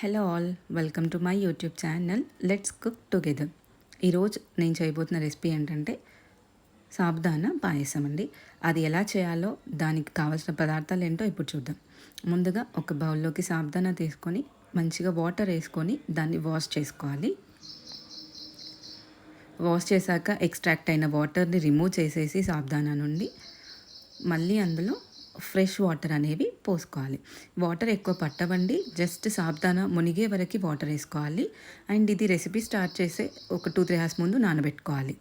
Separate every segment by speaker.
Speaker 1: Hello all, welcome to my YouTube channel let's cook together. ఈరోజు నేను చేయబోతున్న recipe ఏంటంటే సాబుదానా పాయసం అండి. అది ఎలా చేయాలో దానికి కావాల్సిన పదార్థాలు ఏంటో ఇప్పుడు చూద్దాం. ముందుగా ఒక బౌల్లోకి సాబుదానా తీసుకొని మంచిగా వాటర్ వేసుకొని దాన్ని వాష్ చేసుకోవాలి. వాష్ చేశాక ఎక్స్ట్రాక్ట్ అయిన వాటర్ని రిమూవ్ చేసేసి సాబుదానా నుండి మళ్ళీ అందులో ఫ్రెష్ వాటర్ అనేవి పోసుకోవాలి. వాటర్ ఎక్కువ పట్టవండి, జస్ట్ సాబుదానా మునిగే వరకు వాటర్ వేసుకోవాలి. అండ్ ఇది రెసిపీ స్టార్ట్ చేసే ఒక 2-3 అవర్స్ ముందు నానబెట్టుకోవాలి.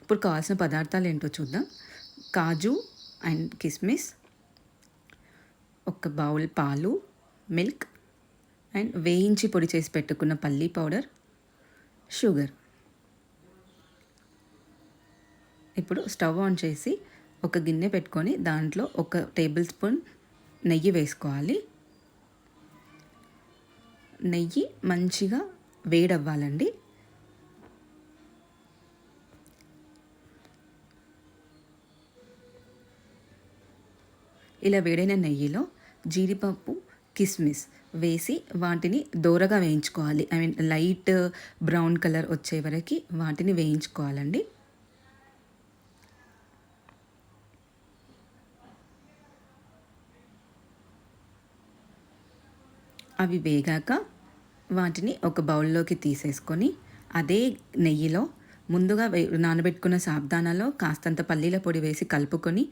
Speaker 1: ఇప్పుడు కావాల్సిన పదార్థాలు ఏంటో చూద్దాం. కాజు అండ్ కిస్మిస్, ఒక బౌల్ పాలు, మిల్క్ అండ్ వేయించి పొడి చేసి పెట్టుకున్న పల్లీ పౌడర్, షుగర్. ఇప్పుడు స్టవ్ ఆన్ చేసి ఒక గిన్నె పెట్టుకొని దాంట్లో 1 టేబుల్ స్పూన్ నెయ్యి వేసుకోవాలి. నెయ్యి మంచిగా వేడవ్వాలండి. ఇలా వేడైన నెయ్యిలో జీడిపప్పు, కిస్మిస్ వేసి వాటిని దోరగా వేయించుకోవాలి. లైట్ బ్రౌన్ కలర్ వచ్చే వరకు వాటిని వేయించుకోవాలండి. అవి వేగాక వాటిని ఒక బౌల్లోకి తీసేసుకొని అదే నెయ్యిలో ముందుగా నానబెట్టుకున్న సాబుదానాలో కాస్తంత పల్లీల పొడి వేసి కలుపుకొని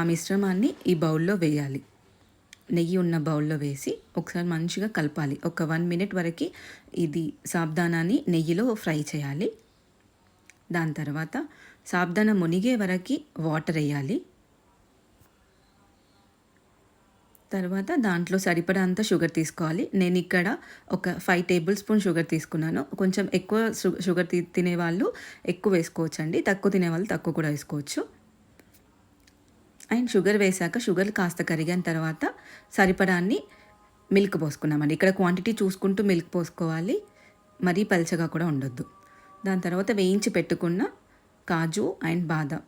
Speaker 1: ఆ మిశ్రమాన్ని ఈ బౌల్లో వేయాలి. నెయ్యి ఉన్న బౌల్లో వేసి ఒకసారి మంచిగా కలపాలి. ఒక 1 మినిట్ వరకు ఇది సాబుదానాన్ని నెయ్యిలో ఫ్రై చేయాలి. దాని తర్వాత సాబుదానా మునిగే వరకు వాటర్ వేయాలి. తర్వాత దాంట్లో సరిపడంత షుగర్ తీసుకోవాలి. నేను ఇక్కడ ఒక 5 టేబుల్ స్పూన్ షుగర్ తీసుకున్నాను. కొంచెం ఎక్కువ షుగర్ తినేవాళ్ళు ఎక్కువ వేసుకోవచ్చండి, తక్కువ తినేవాళ్ళు తక్కువ కూడా వేసుకోవచ్చు. అండ్ షుగర్ వేసాక షుగర్ కాస్త కరిగిన తర్వాత సరిపడాన్ని మిల్క్ పోసుకున్నామండి. ఇక్కడ క్వాంటిటీ చూసుకుంటూ మిల్క్ పోసుకోవాలి, మరీ పల్చగా కూడా ఉండొద్దు. దాని తర్వాత వేయించి పెట్టుకున్న కాజు అండ్ బాదం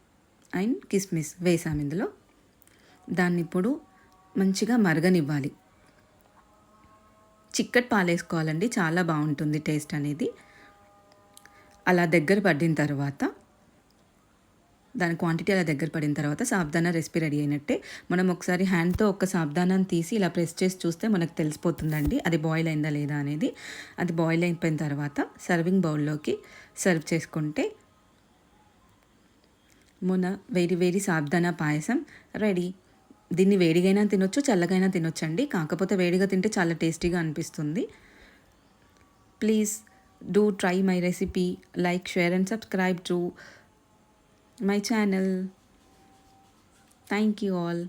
Speaker 1: అండ్ కిస్మిస్ వేసాము ఇందులో. దాన్ని ఇప్పుడు మంచిగా మరగనివ్వాలి. చిక్కటి పాలు వేసుకోవాలండి, చాలా బాగుంటుంది టేస్ట్ అనేది. అలా దగ్గర పడిన తర్వాత దాని క్వాంటిటీ అలా దగ్గర పడిన తర్వాత సాబుదానా రెసిపీ రెడీ అయినట్టే. మనం ఒకసారి హ్యాండ్తో ఒక సాబుదానాన్ని తీసి ఇలా ప్రెస్ చేసి చూస్తే మనకు తెలిసిపోతుందండి అది బాయిల్ అయిందా లేదా అనేది. అది బాయిల్ అయిపోయిన తర్వాత సర్వింగ్ బౌల్లోకి సర్వ్ చేసుకుంటే వేడి వేడి సాబుదానా పాయసం రెడీ. దీన్ని వేడిగైనా తినొచ్చు, చల్లగైనా తినొచ్చండి. కాకపోతే వేడిగా తింటే చాలా టేస్టీగా అనిపిస్తుంది. Please do try my recipe, like, share and subscribe to my channel. Thank you all.